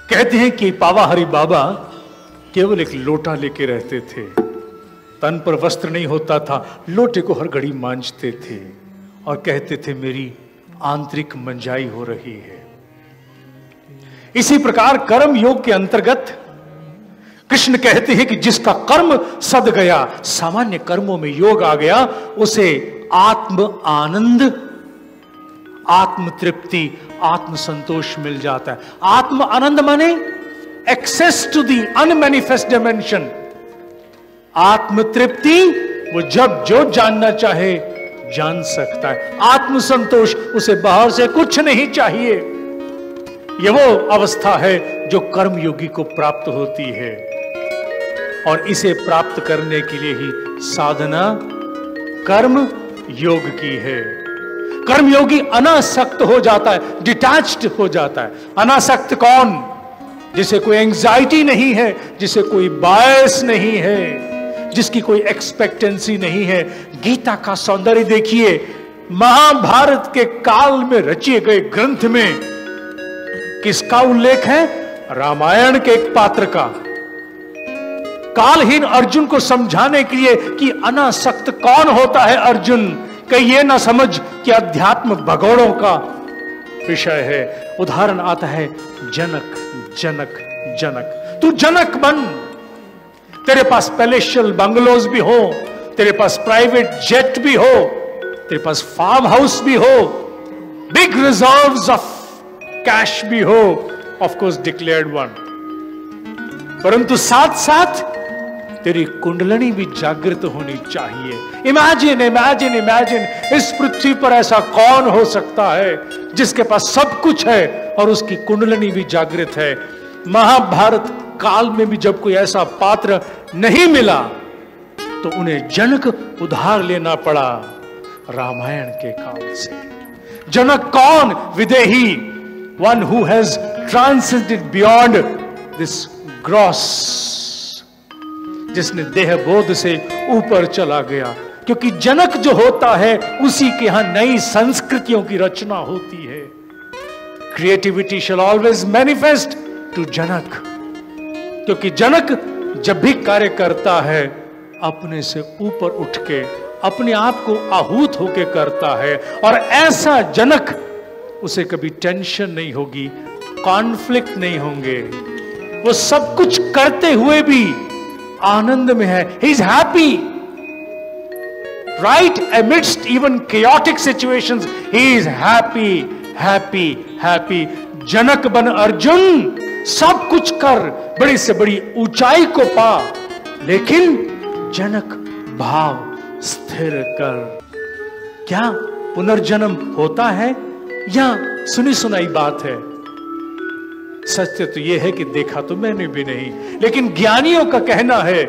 कहते हैं कि पावाहरी बाबा केवल एक लोटा लेके रहते थे, तन पर वस्त्र नहीं होता था, लोटे को हर घड़ी मांजते थे और कहते थे मेरी आंतरिक मंजाई हो रही है। इसी प्रकार कर्म योग के अंतर्गत कृष्ण कहते हैं कि जिसका कर्म सद गया, सामान्य कर्मों में योग आ गया, उसे आत्म आनंद, आत्म तृप्ति, आत्म संतोष मिल जाता है। आत्म आनंद माने access to the unmanifest dimension. आत्म तृप्ति वो जब जो जानना चाहे जान सकता है। आत्म संतोष उसे बाहर से कुछ नहीं चाहिए। यह वो अवस्था है जो कर्मयोगी को प्राप्त होती है और इसे प्राप्त करने के लिए ही साधना कर्म योग की है। कर्मयोगी अनासक्त हो जाता है, डिटैच्ड हो जाता है। अनासक्त कौन? जिसे कोई एंजाइटी नहीं है, जिसे कोई बायस नहीं है, जिसकी कोई एक्सपेक्टेंसी नहीं है। गीता का सौंदर्य देखिए, महाभारत के काल में रचे गए ग्रंथ में किसका उल्लेख है? रामायण के एक पात्र का। कालहीन अर्जुन को समझाने के लिए कि अनासक्त कौन होता है अर्जुन, कहीं ये ना समझ कि अध्यात्म भगोड़ों का विषय है। उदाहरण आता है जनक जनक जनक। तू जनक बन, तेरे पास पैलेशियल बंगलोज भी हो, तेरे पास प्राइवेट जेट भी हो, तेरे पास फार्म हाउस भी हो, बिग रिजर्व्स ऑफ कैश भी हो, ऑफ कोर्स डिक्लेयर्ड वन, परंतु साथ साथ तेरी कुंडलनी भी जागृत होनी चाहिए। इमेजिन इमेजिन इमेजिन, इस पृथ्वी पर ऐसा कौन हो सकता है जिसके पास सब कुछ है और उसकी कुंडलनी भी जागृत है? महाभारत काल में भी जब कोई ऐसा पात्र नहीं मिला तो उन्हें जनक उधार लेना पड़ा रामायण के काल से। जनक कौन? विदेही, one who has transcended beyond this gross, जिसने देह बोध से ऊपर चला गया। क्योंकि जनक जो होता है उसी के यहां नई संस्कृतियों की रचना होती है। Creativity shall always manifest to Janak, क्योंकि जनक जब भी कार्य करता है अपने से ऊपर उठ के, अपने आप को आहूत होके करता है। और ऐसा जनक, उसे कभी टेंशन नहीं होगी, कॉन्फ्लिक्ट नहीं होंगे, वो सब कुछ करते हुए भी आनंद में है। He is happy, right amidst even chaotic situations, he is happy, happy, happy. जनक बन अर्जुन, सब कुछ कर, बड़ी से बड़ी ऊंचाई को पा, लेकिन जनक भाव स्थिर कर। क्या पुनर्जन्म होता है या सुनी सुनाई बात है? सत्य तो यह है कि देखा तो मैंने भी नहीं, लेकिन ज्ञानियों का कहना है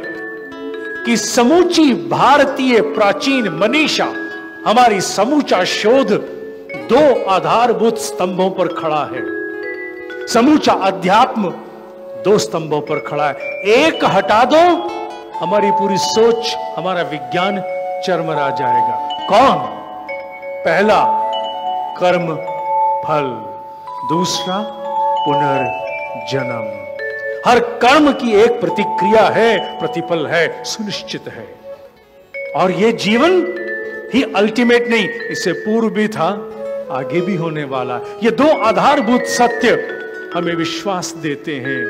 कि समूची भारतीय प्राचीन मनीषा, हमारी समूचा शोध दो आधारभूत स्तंभों पर खड़ा है। समूचा अध्यात्म दो स्तंभों पर खड़ा है। एक हटा दो, हमारी पूरी सोच, हमारा विज्ञान चरमरा जाएगा। कौन? पहला कर्म फल, दूसरा पुनर्जन्म। हर कर्म की एक प्रतिक्रिया है, प्रतिफल है, सुनिश्चित है। और यह जीवन ही अल्टीमेट नहीं, इससे पूर्व भी था, आगे भी होने वाला। ये दो आधारभूत सत्य हमें विश्वास देते हैं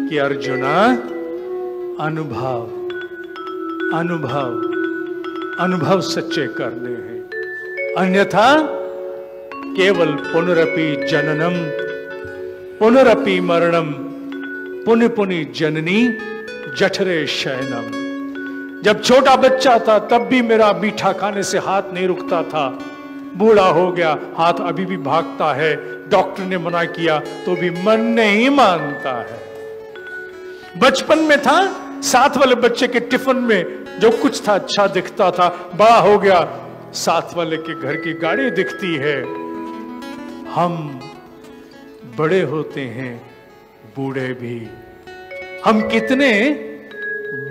कि अर्जुना, अनुभव अनुभव अनुभव सच्चे करने हैं, अन्यथा केवल पुनरपि जननम पुनरपि मरणम पुनि पुनि जननी जठरे शयनम। जब छोटा बच्चा था तब भी मेरा मीठा खाने से हाथ नहीं रुकता था, बूढ़ा हो गया हाथ अभी भी भागता है, डॉक्टर ने मना किया तो भी मन नहीं मानता है। बचपन में था, साथ वाले बच्चे के टिफिन में जो कुछ था अच्छा दिखता था, बड़ा हो गया साथ वाले के घर की गाड़ी दिखती है। हम बड़े होते हैं, बूढ़े भी। हम कितने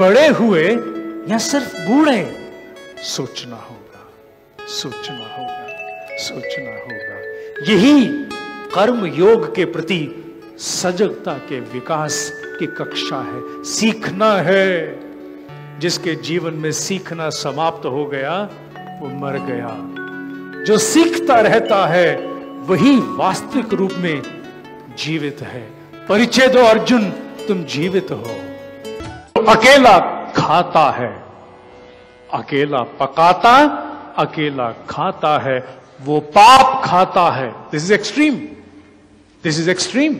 बड़े हुए या सिर्फ बूढ़े? सोचना होगा, सोचना होगा, सोचना होगा। यही कर्म योग के प्रति सजगता के विकास की कक्षा है। सीखना है। जिसके जीवन में सीखना समाप्त हो गया वो मर गया। जो सीखता रहता है वही वास्तविक रूप में जीवित है। परिचय दो अर्जुन, तुम जीवित हो। अकेला खाता है, अकेला पकाता, अकेला खाता है, वो पाप खाता है। This is extreme, this is extreme,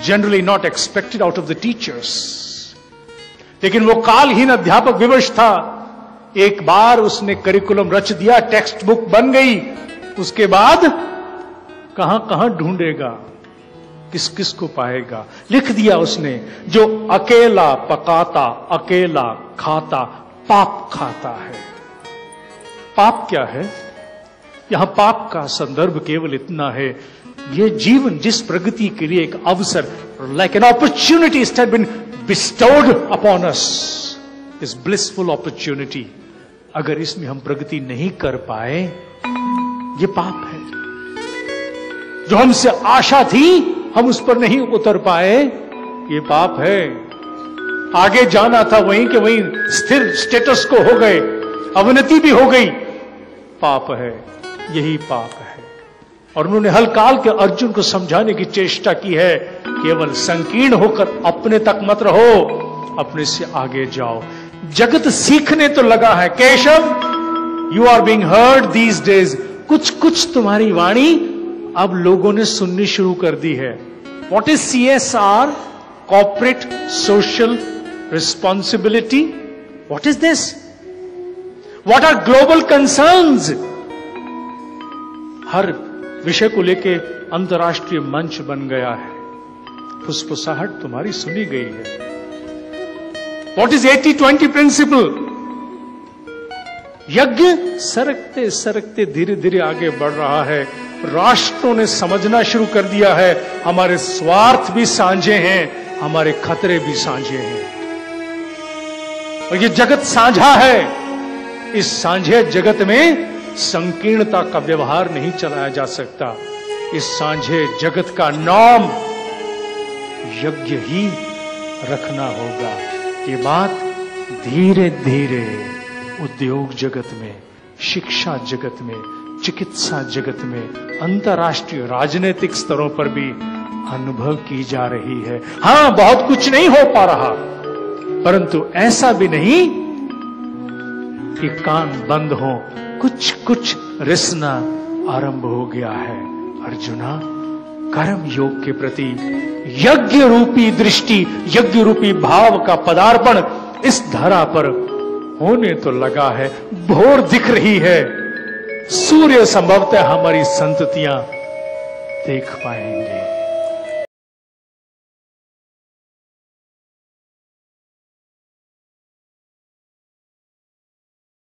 generally not expected out of the teachers. लेकिन वो कालहीन अध्यापक विवश था। एक बार उसने करिकुलम रच दिया, टेक्स्ट बुक बन गई, उसके बाद कहां कहां ढूंढेगा, किस किस को पाएगा। लिख दिया उसने, जो अकेला पकाता, अकेला खाता, पाप खाता है। पाप क्या है? यहां पाप का संदर्भ केवल इतना है, यह जीवन जिस प्रगति के लिए एक अवसर, like an opportunity it had been bestowed upon us, this blissful opportunity, अगर इसमें हम प्रगति नहीं कर पाए, ये पाप है। जो हमसे आशा थी हम उस पर नहीं उतर पाए, ये पाप है। आगे जाना था वहीं के वहीं स्थिर स्टेटस को हो गए, अवनति भी हो गई, पाप है, यही पाप है। और उन्होंने हलकाल के अर्जुन को समझाने की चेष्टा की है, केवल संकीर्ण होकर अपने तक मत रहो, अपने से आगे जाओ। जगत सीखने तो लगा है। Keshav, you are being heard these days. कुछ कुछ तुम्हारी वाणी अब लोगों ने सुननी शुरू कर दी है। What is CSR? Corporate social responsibility. What is this? What are global concerns? हर विषय को लेके अंतर्राष्ट्रीय मंच बन गया है। फुसफुसाहट तुम्हारी सुनी गई है। What is 80-20 principle? यज्ञ सरकते सरकते धीरे धीरे आगे बढ़ रहा है। राष्ट्रों ने समझना शुरू कर दिया है, हमारे स्वार्थ भी साझे हैं, हमारे खतरे भी साझे हैं, और ये जगत साझा है। इस साझे जगत में संकीर्णता का व्यवहार नहीं चलाया जा सकता। इस साझे जगत का नाम यज्ञ ही रखना होगा। ये बात धीरे धीरे उद्योग जगत में, शिक्षा जगत में, चिकित्सा जगत में, अंतर्राष्ट्रीय राजनीतिक स्तरों पर भी अनुभव की जा रही है। हां, बहुत कुछ नहीं हो पा रहा, परंतु ऐसा भी नहीं कि कान बंद हो। कुछ कुछ रिसना आरंभ हो गया है। अर्जुना, कर्म योग के प्रति यज्ञ रूपी दृष्टि, यज्ञ रूपी भाव का पदार्पण इस धरा पर होने तो लगा है। भोर दिख रही है, सूर्य संभवतः हमारी संततियां देख पाएंगे।